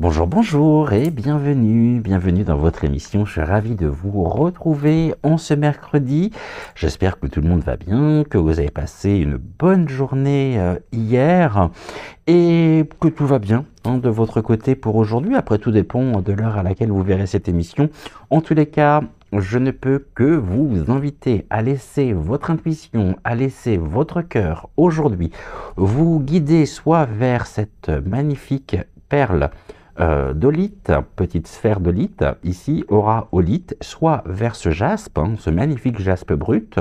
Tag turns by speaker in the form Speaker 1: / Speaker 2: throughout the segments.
Speaker 1: Bonjour, bonjour et bienvenue dans votre émission. Je suis ravi de vous retrouver en ce mercredi. J'espère que tout le monde va bien, que vous avez passé une bonne journée hier et que tout va bien de votre côté pour aujourd'hui. Après, tout dépend de l'heure à laquelle vous verrez cette émission. En tous les cas, je ne peux que vous inviter à laisser votre intuition, à laisser votre cœur aujourd'hui vous guider soit vers cette magnifique perle d'olite, petite sphère d'olite, ici aura olite, soit vers ce jaspe, ce magnifique jaspe brut,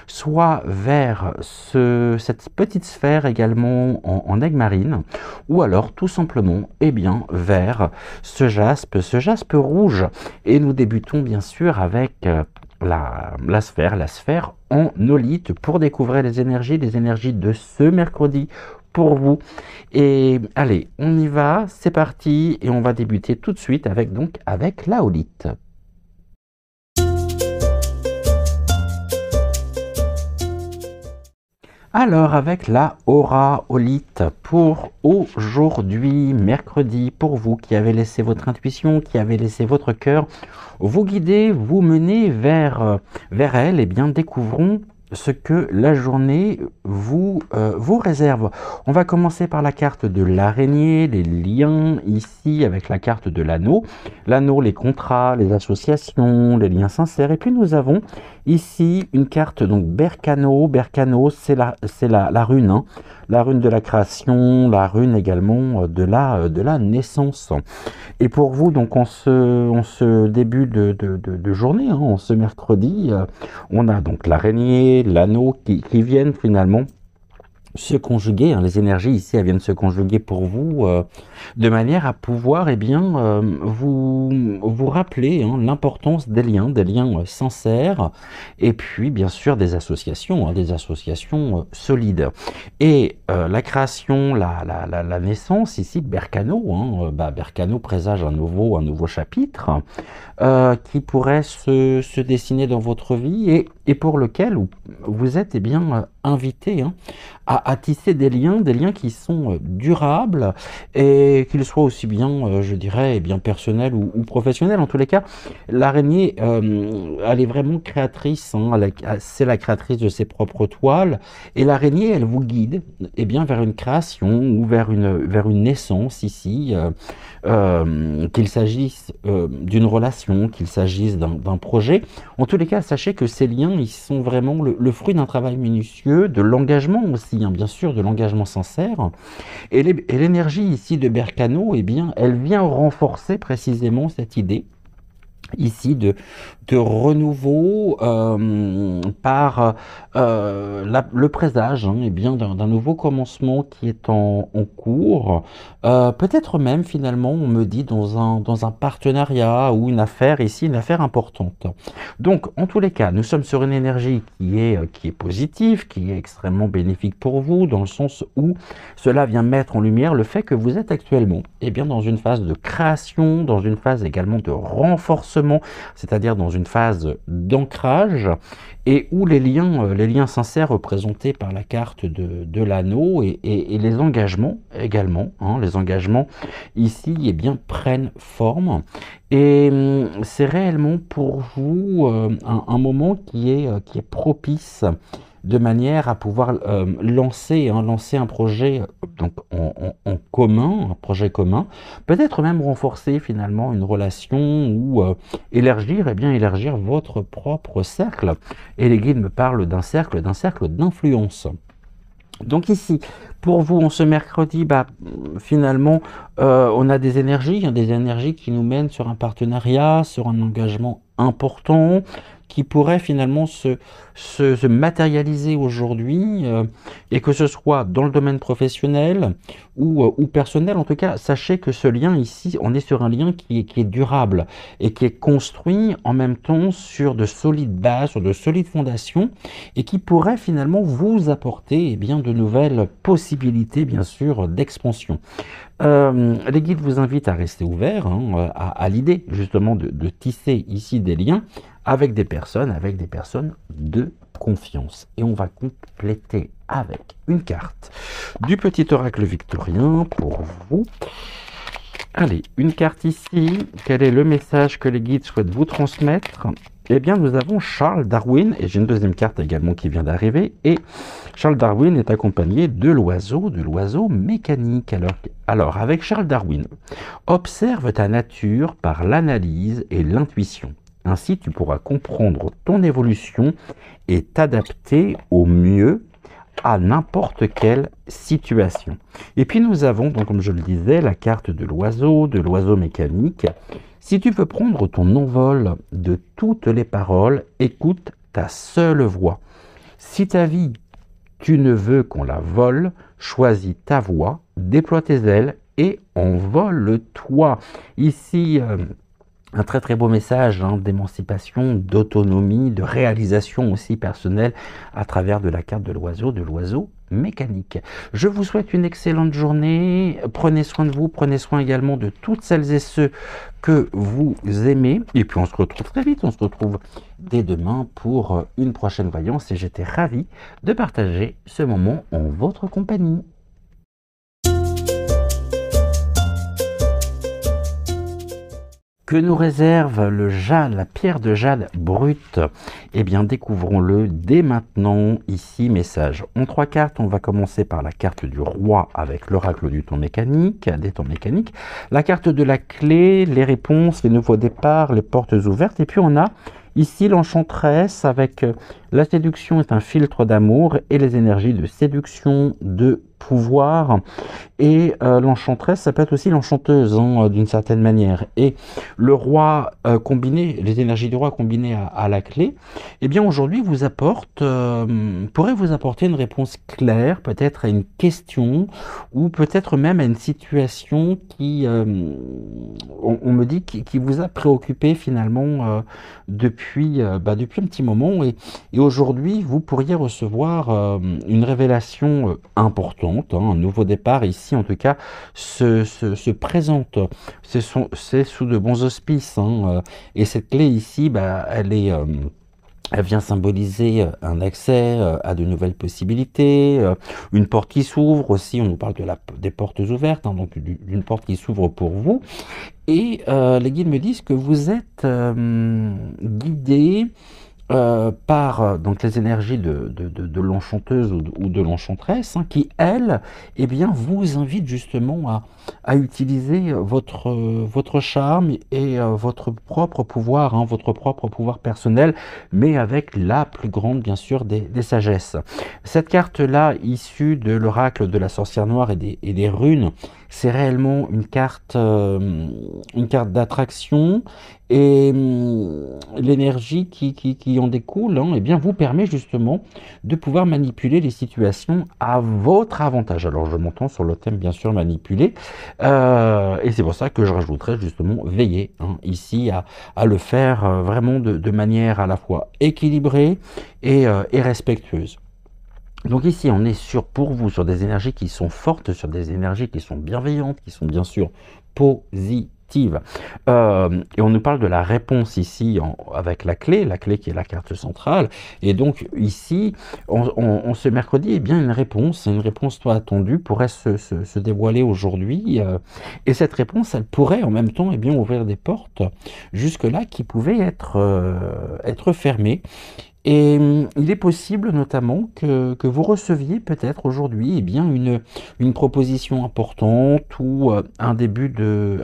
Speaker 1: soit vers cette petite sphère également en aigue marine, ou alors tout simplement vers ce jaspe rouge. Et nous débutons bien sûr avec la sphère en olite pour découvrir les énergies de ce mercredi pour vous. Et allez, on y va, c'est parti, et on va débuter tout de suite avec la holite. Alors, avec la aura holite pour aujourd'hui, mercredi, pour vous qui avez laissé votre intuition, qui avez laissé votre cœur vous guider, vous mener vers elle, et bien découvrons ce que la journée vous réserve. On va commencer par la carte de l'araignée, les liens ici avec la carte de l'anneau. L'anneau, les contrats, les associations, les liens sincères. Et puis nous avons ici une carte donc Berkano. Berkano, c'est la rune, la rune de la création, la rune également de la naissance. Et pour vous, donc en ce début de journée, en ce mercredi, on a donc l'araignée, l'anneau qui viennent finalement se conjuguer, les énergies ici elles viennent se conjuguer pour vous de manière à pouvoir vous rappeler l'importance des liens sincères et puis bien sûr des associations solides. Et la création, la naissance ici, Berkano, Berkano présage un nouveau chapitre qui pourrait se dessiner dans votre vie et pour lequel vous êtes invité à tisser des liens qui sont durables et qu'ils soient aussi bien, je dirais, personnels ou professionnels. En tous les cas, l'araignée, elle est vraiment créatrice, c'est la créatrice de ses propres toiles, et l'araignée, elle vous guide vers une création ou vers une naissance ici, qu'il s'agisse d'une relation, qu'il s'agisse d'un projet. En tous les cas, sachez que ces liens, ils sont vraiment le fruit d'un travail minutieux, de l'engagement aussi, bien sûr, de l'engagement sincère. Et l'énergie ici de Berkano, elle vient renforcer précisément cette idée ici de renouveau par le présage d'un nouveau commencement qui est en cours, peut-être même finalement on me dit dans un partenariat ou une affaire ici, une affaire importante. Donc en tous les cas nous sommes sur une énergie qui est positive, qui est extrêmement bénéfique pour vous, dans le sens où cela vient mettre en lumière le fait que vous êtes actuellement dans une phase de création, dans une phase également de renforcement, c'est-à-dire dans une phase d'ancrage, et où les liens sincères représentés par la carte de l'anneau et les engagements également, les engagements ici prennent forme. Et c'est réellement pour vous un moment qui est propice, de manière à pouvoir lancer un projet en commun, un projet commun, peut-être même renforcer finalement une relation ou élargir votre propre cercle. Et les guides me parlent d'un cercle d'influence. Donc ici, pour vous, en ce mercredi, finalement, on a des énergies qui nous mènent sur un partenariat, sur un engagement important, qui pourrait finalement se matérialiser aujourd'hui, et que ce soit dans le domaine professionnel ou personnel. En tout cas, sachez que ce lien ici, on est sur un lien qui est durable et qui est construit en même temps sur de solides bases, sur de solides fondations, et qui pourrait finalement vous apporter de nouvelles possibilités, bien sûr, d'expansion. Les guides vous invitent à rester ouverts à l'idée justement de tisser ici des liens avec des personnes de confiance. Et on va compléter avec une carte du petit oracle victorien pour vous. Allez, une carte ici. Quel est le message que les guides souhaitent vous transmettre? Eh bien, nous avons Charles Darwin, et j'ai une deuxième carte également qui vient d'arriver, et Charles Darwin est accompagné de l'oiseau mécanique. Alors, avec Charles Darwin, observe ta nature par l'analyse et l'intuition. Ainsi, tu pourras comprendre ton évolution et t'adapter au mieux à n'importe quelle situation. Et puis nous avons, donc, comme je le disais, la carte de l'oiseau mécanique. Si tu veux prendre ton envol de toutes les paroles, écoute ta seule voix. Si ta vie, tu ne veux qu'on la vole, choisis ta voix, déploie tes ailes et envole-toi. Ici, un très très beau message d'émancipation, d'autonomie, de réalisation aussi personnelle à travers de la carte de l'oiseau mécanique. Je vous souhaite une excellente journée, prenez soin de vous, prenez soin également de toutes celles et ceux que vous aimez, et puis on se retrouve très vite, on se retrouve dès demain pour une prochaine voyance, et j'étais ravi de partager ce moment en votre compagnie. Que nous réserve le jade, la pierre de jade brute? Eh bien, découvrons-le dès maintenant. Ici, message en 3 cartes. On va commencer par la carte du roi avec l'oracle du temps mécanique, des temps mécaniques. La carte de la clé, les réponses, les nouveaux départs, les portes ouvertes. Et puis, on a ici l'enchanteresse avec la séduction est un filtre d'amour et les énergies de séduction, de pouvoir. Et l'enchanteresse, ça peut être aussi l'enchanteuse d'une certaine manière. Et le roi combiné, les énergies du roi combinées à la clé, eh bien aujourd'hui vous apporte, pourrait vous apporter une réponse claire, peut-être à une question, ou peut-être même à une situation qui, on me dit, qui vous a préoccupé finalement depuis un petit moment. Et aujourd'hui, vous pourriez recevoir une révélation importante, un nouveau départ ici en tout cas se présente. C'est sous de bons auspices. Et cette clé ici, elle vient symboliser un accès à de nouvelles possibilités, une porte qui s'ouvre aussi. On nous parle des portes ouvertes, donc d'une porte qui s'ouvre pour vous. Et les guides me disent que vous êtes guidé par donc les énergies de l'enchanteuse ou de l'enchanteresse, qui, elle, eh bien, vous invite justement à utiliser votre charme et votre propre pouvoir personnel, mais avec la plus grande, bien sûr, des sagesses. Cette carte-là, issue de l'oracle de la sorcière noire et des runes, c'est réellement une carte d'attraction, et l'énergie qui en découle eh bien, vous permet justement de pouvoir manipuler les situations à votre avantage. Alors je m'entends sur le thème bien sûr manipuler, et c'est pour ça que je rajouterai justement veiller ici à le faire vraiment de manière à la fois équilibrée et respectueuse. Donc ici, on est pour vous sur des énergies qui sont fortes, sur des énergies qui sont bienveillantes, qui sont bien sûr positives. Et on nous parle de la réponse ici avec la clé qui est la carte centrale. Et donc ici, ce mercredi, eh bien une réponse toi attendue pourrait se dévoiler aujourd'hui. Et cette réponse, elle pourrait en même temps eh bien, ouvrir des portes jusque-là qui pouvaient être fermées. Et il est possible notamment que vous receviez peut-être aujourd'hui eh bien une proposition importante ou un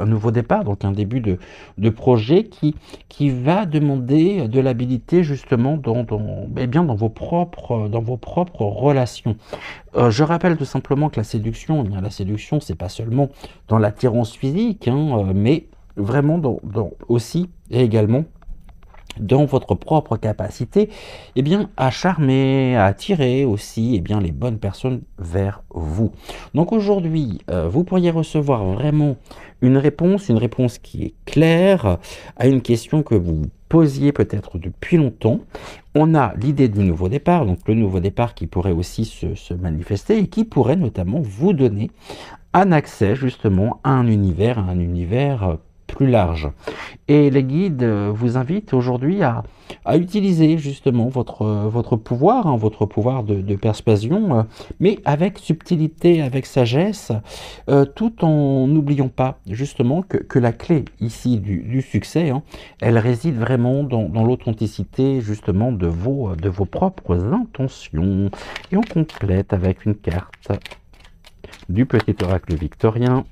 Speaker 1: nouveau départ, donc un début de projet qui va demander de l'habilité justement dans vos propres relations. Je rappelle tout simplement que la séduction, c'est pas seulement dans l'attirance physique, mais vraiment aussi et également dans votre propre capacité eh bien, à charmer, à attirer aussi eh bien, les bonnes personnes vers vous. Donc aujourd'hui, vous pourriez recevoir vraiment une réponse qui est claire à une question que vous posiez peut-être depuis longtemps. On a l'idée du nouveau départ, donc le nouveau départ qui pourrait aussi se manifester et qui pourrait notamment vous donner un accès justement à un univers plus large. Et les guides vous invitent aujourd'hui à utiliser justement votre pouvoir, hein, votre pouvoir de persuasion, mais avec subtilité, avec sagesse, tout en n'oubliant pas justement que la clé ici du succès, hein, elle réside vraiment dans l'authenticité justement de vos propres intentions. Et on complète avec une carte du petit oracle victorien.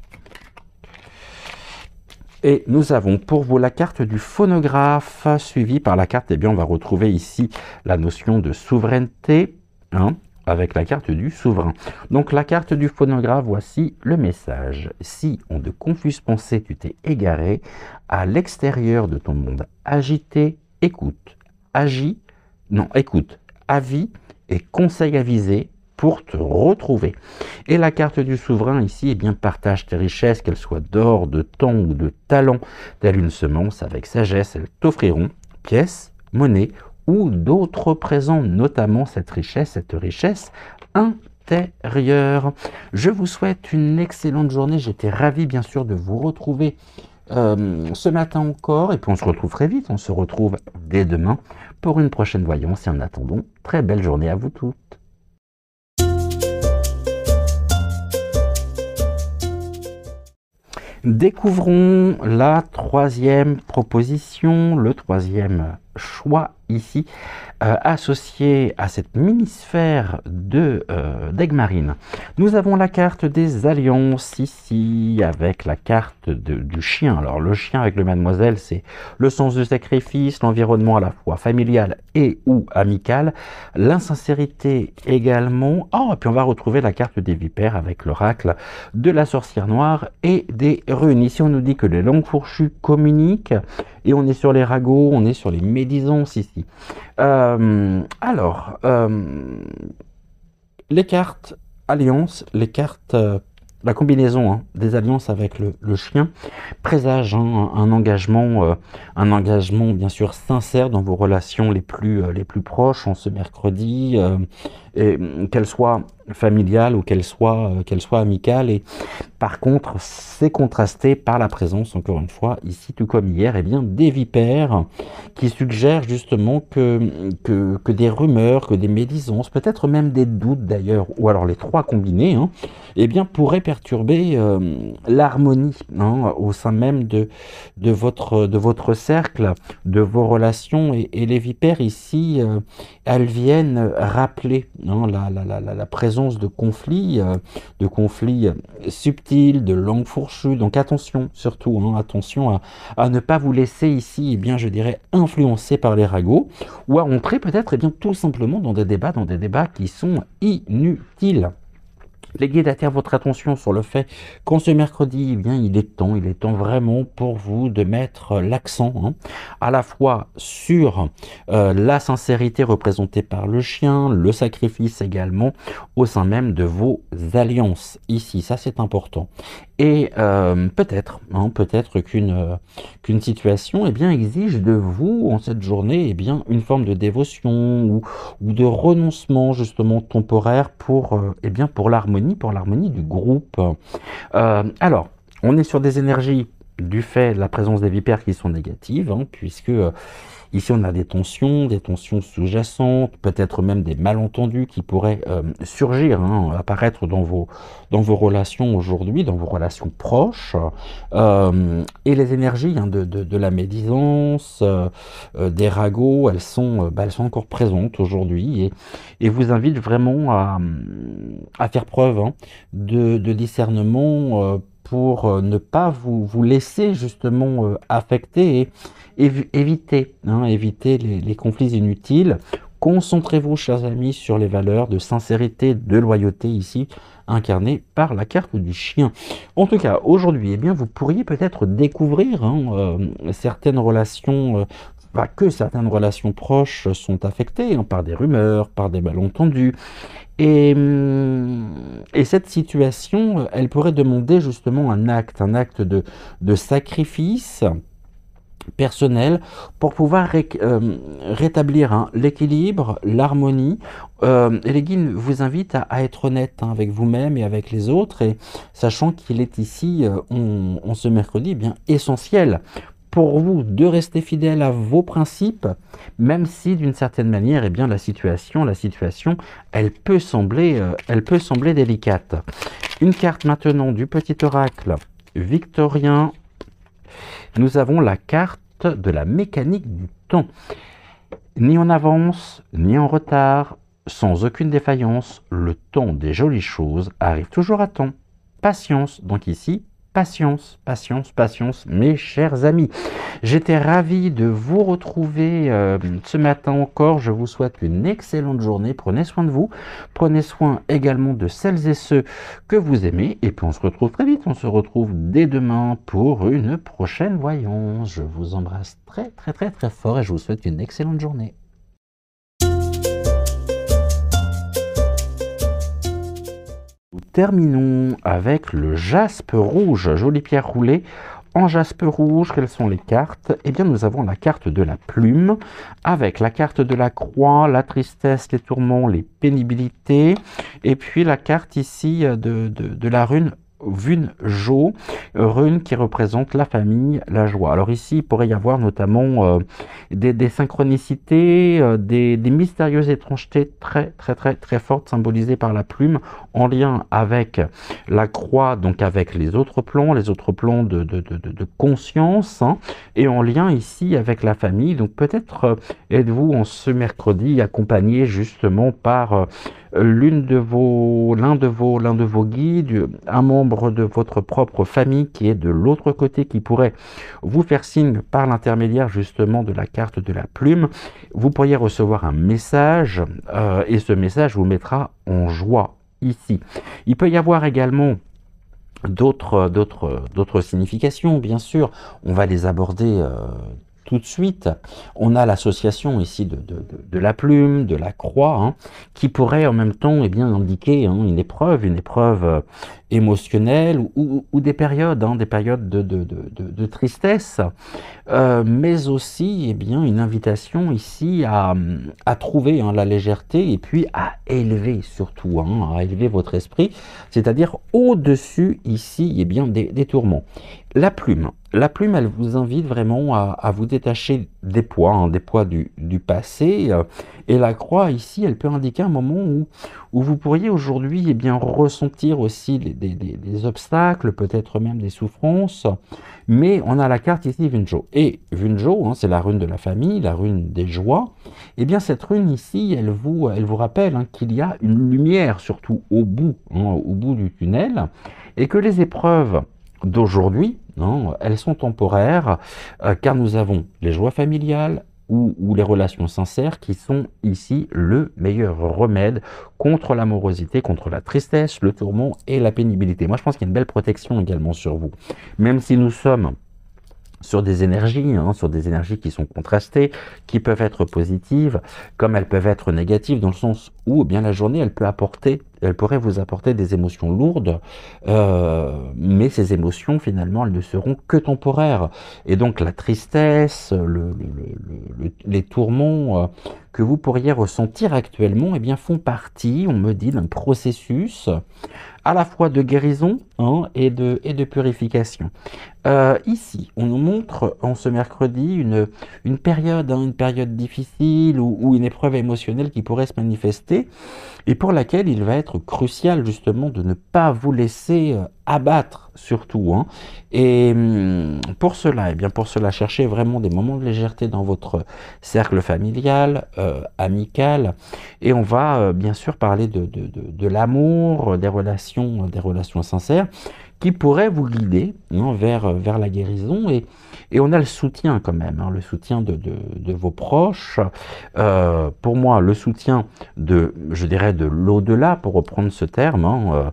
Speaker 1: Et nous avons pour vous la carte du phonographe, suivie par la carte, eh bien on va retrouver ici la notion de souveraineté, hein, avec la carte du souverain. Donc la carte du phonographe, voici le message. Si en de confuses pensées tu t'es égaré, à l'extérieur de ton monde agité, écoute, agis, non, écoute, avis et conseil avisé pour te retrouver. Et la carte du souverain ici, eh bien, partage tes richesses, qu'elles soient d'or, de temps ou de talent, telle une semence avec sagesse, elles t'offriront pièces, monnaie ou d'autres présents, notamment cette richesse intérieure. Je vous souhaite une excellente journée, j'étais ravi bien sûr de vous retrouver ce matin encore, et puis on se retrouve très vite, on se retrouve dès demain pour une prochaine voyance, et en attendant, très belle journée à vous toutes. Découvrons la troisième proposition, le troisième choix ici, associé à cette mini-sphère d'Aigmarine. Nous avons la carte des alliances ici, avec la carte du chien. Alors le chien avec le mademoiselle, c'est le sens du sacrifice, l'environnement à la fois familial et ou amical, l'insincérité également. Oh, et puis on va retrouver la carte des vipères avec l'oracle de la sorcière noire et des runes. Ici on nous dit que les langues fourchues communiquent, et on est sur les ragots, on est sur les médisances ici. Les cartes alliances, les cartes, la combinaison, hein, des alliances avec le chien présage, hein, un engagement bien sûr sincère dans vos relations les plus proches en ce mercredi, qu'elles soient familiales ou qu'elles soient amicales. Et par contre, c'est contrasté par la présence, encore une fois, ici tout comme hier, eh bien, des vipères qui suggèrent justement que des rumeurs, que des médisances, peut-être même des doutes d'ailleurs, ou alors les trois combinés, hein, eh bien, pourraient perturber l'harmonie, hein, au sein même de votre cercle, de vos relations. Et les vipères ici, elles viennent rappeler, hein, la présence de conflits subtils, de langues fourchues. Donc attention surtout, hein, attention à ne pas vous laisser ici, eh bien, je dirais, influencer par les ragots, ou à entrer peut-être, eh bien, tout simplement dans des débats qui sont inutiles. Les guides attirent votre attention sur le fait qu'en ce mercredi, eh bien, il est temps vraiment pour vous de mettre l'accent, hein, à la fois sur la sincérité représentée par le chien, le sacrifice également, au sein même de vos alliances ici, ça c'est important. Et peut-être qu'une situation, eh bien, exige de vous en cette journée, eh bien, une forme de dévotion ou de renoncement justement temporaire pour l'harmonie du groupe. Alors, on est sur des énergies du fait de la présence des vipères qui sont négatives, hein, puisque ici on a des tensions sous-jacentes, peut-être même des malentendus qui pourraient surgir, hein, apparaître dans vos relations aujourd'hui, dans vos relations proches, et les énergies, hein, de la médisance, des ragots, elles sont encore présentes aujourd'hui, et vous invitent vraiment à faire preuve, hein, de discernement, pour ne pas vous laisser justement affecter, et éviter les conflits inutiles. Concentrez-vous, chers amis, sur les valeurs de sincérité, de loyauté ici, incarnées par la carte du chien. En tout cas, aujourd'hui, eh bien, vous pourriez peut-être découvrir, hein, certaines relations, que certaines relations proches sont affectées, hein, par des rumeurs, par des malentendus. Et cette situation, elle pourrait demander justement un acte de sacrifice, personnel pour pouvoir rétablir l'équilibre, l'harmonie. Et les guides vous invitent à être honnête avec vous-même et avec les autres, et sachant qu'il est ici, on ce mercredi, bien essentiel pour vous de rester fidèle à vos principes, même si d'une certaine manière, eh bien, la situation, elle peut sembler délicate. Une carte maintenant du petit oracle victorien. Nous avons la carte de la mécanique du temps. Ni en avance, ni en retard, sans aucune défaillance, le temps des jolies choses arrive toujours à temps. Patience, donc ici, patience, patience, patience, mes chers amis. J'étais ravi de vous retrouver ce matin encore. Je vous souhaite une excellente journée. Prenez soin de vous. Prenez soin également de celles et ceux que vous aimez. Et puis on se retrouve très vite. On se retrouve dès demain pour une prochaine voyance. Je vous embrasse très très très très fort et je vous souhaite une excellente journée. Nous terminons avec le jaspe rouge, jolie pierre roulée en jaspe rouge. Quelles sont les cartes? Eh bien, nous avons la carte de la plume, avec la carte de la croix, la tristesse, les tourments, les pénibilités, et puis la carte ici de la rune Vunjo, rune qui représente la famille, la joie. Alors ici, il pourrait y avoir notamment des synchronicités, des mystérieuses étrangetés très très très très fortes symbolisées par la plume, en lien avec la croix, donc avec les autres plans de conscience, et en lien ici avec la famille. Donc peut-être êtes-vous en ce mercredi accompagné justement par l'un de vos guides, un membre de votre propre famille qui est de l'autre côté, qui pourrait vous faire signe par l'intermédiaire justement de la carte de la plume. Vous pourriez recevoir un message et ce message vous mettra en joie ici. Il peut y avoir également d'autres significations, bien sûr. On va les aborder tout de suite. On a l'association ici de la plume, de la croix, qui pourrait en même temps indiquer une épreuve émotionnelle ou des périodes, de tristesse, mais aussi une invitation ici à trouver la légèreté et puis à élever surtout, à élever votre esprit, c'est-à-dire au-dessus ici des tourments. La plume, elle vous invite vraiment à vous détacher des poids, des poids du passé. Et la croix, ici, elle peut indiquer un moment où vous pourriez aujourd'hui ressentir aussi des obstacles, peut-être même des souffrances. Mais on a la carte ici, Vunjo. Et Vunjo, c'est la rune de la famille, la rune des joies. Et bien cette rune ici, elle vous rappelle qu'il y a une lumière, surtout au bout du tunnel, et que les épreuves d'aujourd'hui, elles sont temporaires, car nous avons les joies familiales ou les relations sincères qui sont ici le meilleur remède contre l'amorosité, contre la tristesse, le tourment et la pénibilité. Moi, je pense qu'il y a une belle protection également sur vous. Même si nous sommes sur des énergies qui sont contrastées, qui peuvent être positives, comme elles peuvent être négatives, dans le sens où la journée, elle pourrait vous apporter des émotions lourdes, mais ces émotions, finalement, elles ne seront que temporaires. Et donc, la tristesse, les tourments que vous pourriez ressentir actuellement, font partie, on me dit, d'un processus à la fois de guérison et de purification. Ici, on nous montre en ce mercredi une période difficile ou une épreuve émotionnelle qui pourrait se manifester et pour laquelle il va être crucial justement de ne pas vous laisser abattre surtout. Et pour cela, cherchez vraiment des moments de légèreté dans votre cercle familial, amical, et on va bien sûr parler de l'amour, des relations sincères qui pourraient vous guider vers la guérison, et on a le soutien quand même, le soutien de vos proches, pour moi le soutien de l'au-delà, pour reprendre ce terme,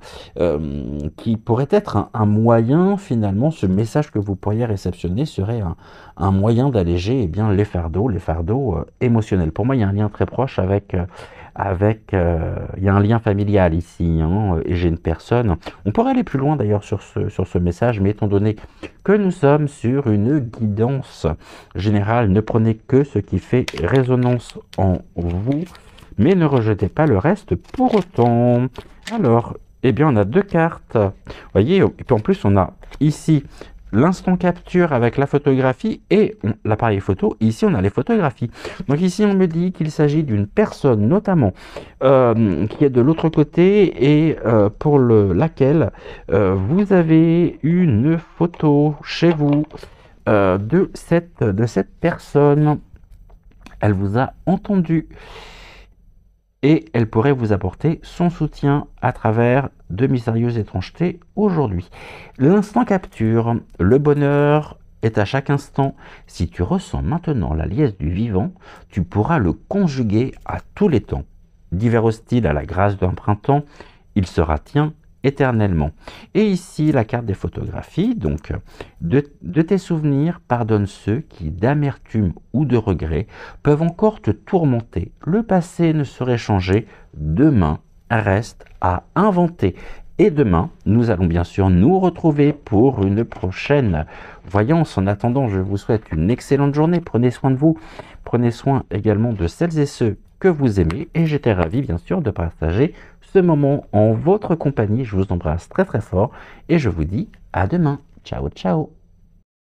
Speaker 1: qui pourrait pourrait être un moyen, finalement, ce message que vous pourriez réceptionner serait un moyen d'alléger eh bien, les fardeaux émotionnels. Pour moi, il y a un lien très proche il y a un lien familial ici, hein, et j'ai une personne. On pourrait aller plus loin d'ailleurs sur ce message, mais étant donné que nous sommes sur une guidance générale, ne prenez que ce qui fait résonance en vous, mais ne rejetez pas le reste pour autant. Alors, eh bien, on a 2 cartes. Vous voyez, et puis en plus, on a ici l'instant capture avec la photographie et l'appareil photo. Ici, on a les photographies. Donc ici, on me dit qu'il s'agit d'une personne, notamment, qui est de l'autre côté et pour laquelle vous avez une photo chez vous de cette personne. Elle vous a entendu et elle pourrait vous apporter son soutien à travers de mystérieuses étrangetés aujourd'hui. L'instant capture, le bonheur est à chaque instant. Si tu ressens maintenant la liesse du vivant, tu pourras le conjuguer à tous les temps. D'hiver hostile à la grâce d'un printemps, il sera tien éternellement. Et ici, la carte des photographies, donc de tes souvenirs, pardonne ceux qui, d'amertume ou de regret, peuvent encore te tourmenter. Le passé ne serait changé, demain reste à inventer. Et demain, nous allons bien sûr nous retrouver pour une prochaine voyance. En attendant, je vous souhaite une excellente journée. Prenez soin de vous. Prenez soin également de celles et ceux que vous aimez. Et j'étais ravi, bien sûr, de partager ce moment en votre compagnie. Je vous embrasse très très fort et je vous dis à demain. Ciao, ciao.